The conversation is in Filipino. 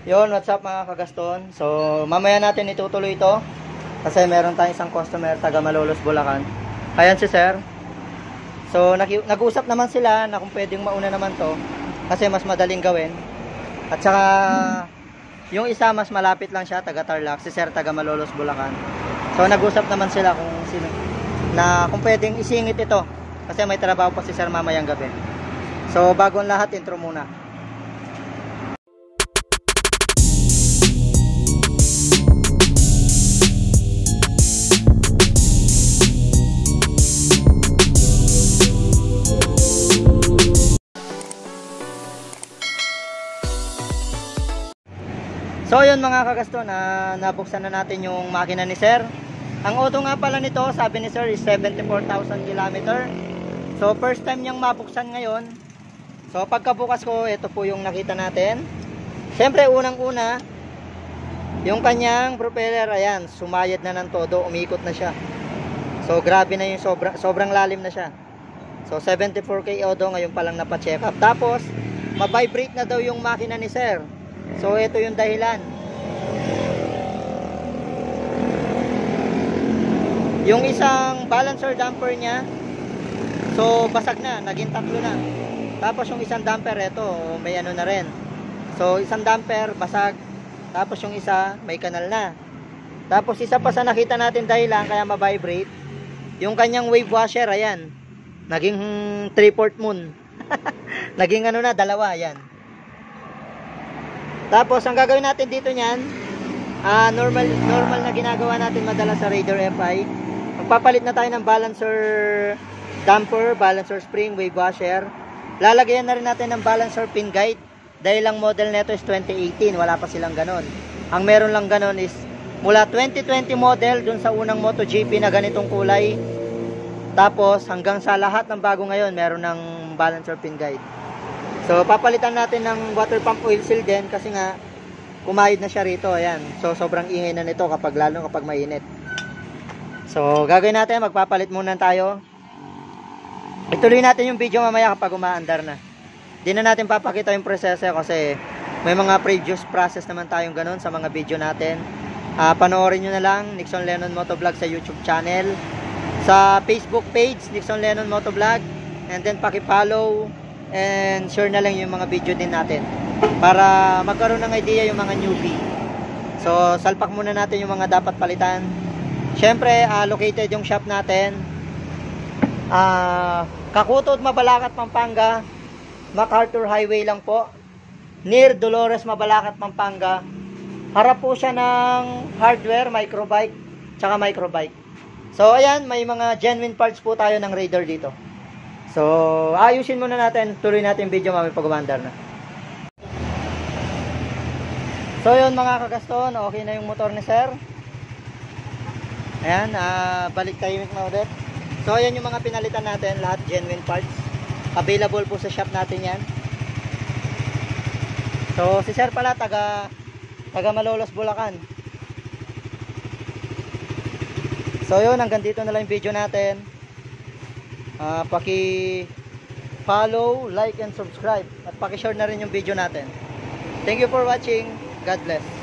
Yun, what's up mga kagaston? So, mamaya natin itutuloy ito. Kasi meron tayong isang customer taga Malolos, Bulacan. Ayan si sir. So, nag-usap naman sila na kung pwedeng mauna naman to. Kasi mas madaling gawin. At saka, yung isa mas malapit lang siya, taga Tarlac. Si sir taga Malolos, Bulacan. So, nag-usap naman sila kung sino, na kung pwedeng isingit ito. Kasi may trabaho pa si sir mamayang gabi. So, bago ang lahat, intro muna. So yun mga kagasto, nabuksan na natin yung makina ni sir. Ang auto nga pala nito, sabi ni sir, is 74,000 km. So first time niyang mabuksan ngayon. So pagkabukas ko, ito po yung nakita natin. Siyempre unang-una, yung kanyang propeller, ayan, sumayad na ng todo, umikot na siya. So grabe na yung sobrang lalim na siya. So 74k auto, ngayon palang napa-check up. Tapos, ma-vibrate na daw yung makina ni sir. So ito yung dahilan. Yung isang balancer damper niya, so basag na, naging tatlo na. Tapos yung isang damper, ito may ano na rin. So isang damper basag, tapos yung isa may kanal na. Tapos isa pa sa nakita natin dahilan kaya ma-vibrate, yung kanyang wave washer, ayan, naging 3/4 moon. Naging ano na, dalawa, ayan. Tapos ang gagawin natin dito niyan, normal na ginagawa natin madalas sa Raider FI. Magpapalit na tayo ng balancer damper, balancer spring, wave washer. Lalagyan na rin natin ng balancer pin guide. Dahil ang model nito is 2018, wala pa silang ganon. Ang meron lang ganon is mula 2020 model dun sa unang MotoGP na ganitong kulay. Tapos hanggang sa lahat ng bago ngayon, meron ng balancer pin guide. So papalitan natin ng water pump oil seal din kasi nga kumayod na siya rito, ayan. So sobrang ingay na nito lalo kapag mainit. So gagawin natin, magpapalit muna tayo. Ituloy natin yung video mamaya kapag umaandar na. Di na natin papakita yung proseso kasi may mga previous process naman tayong ganun sa mga video natin. Panoorin nyo na lang Nixon Lennon Motovlog sa YouTube channel, sa Facebook page Nixon Lennon Motovlog, and then paki-follow and share na lang yung mga video din natin para magkaroon ng idea yung mga newbie. So salpak muna natin yung mga dapat palitan. Syempre located yung shop natin, Kakutod, Mabalacat, Pampanga. MacArthur Highway lang po, near Dolores, Mabalacat, Pampanga. Harap po siya ng hardware, microbike tsaka microbike. So ayan, may mga genuine parts po tayo ng Raider dito. So, ayusin muna natin, tuloy natin yung video mamaya pag umandar na. So, yun mga kagaston, okay na yung motor ni sir. Ayan, balik tayo na ulit. So, ayan yung mga pinalitan natin, lahat genuine parts. Available po sa shop natin yan. So, si sir pala, taga Malolos, Bulacan. So, yun, hanggang dito na lang yung video natin. Paki-follow, like, and subscribe. At paki-share na rin yung video natin. Thank you for watching. God bless.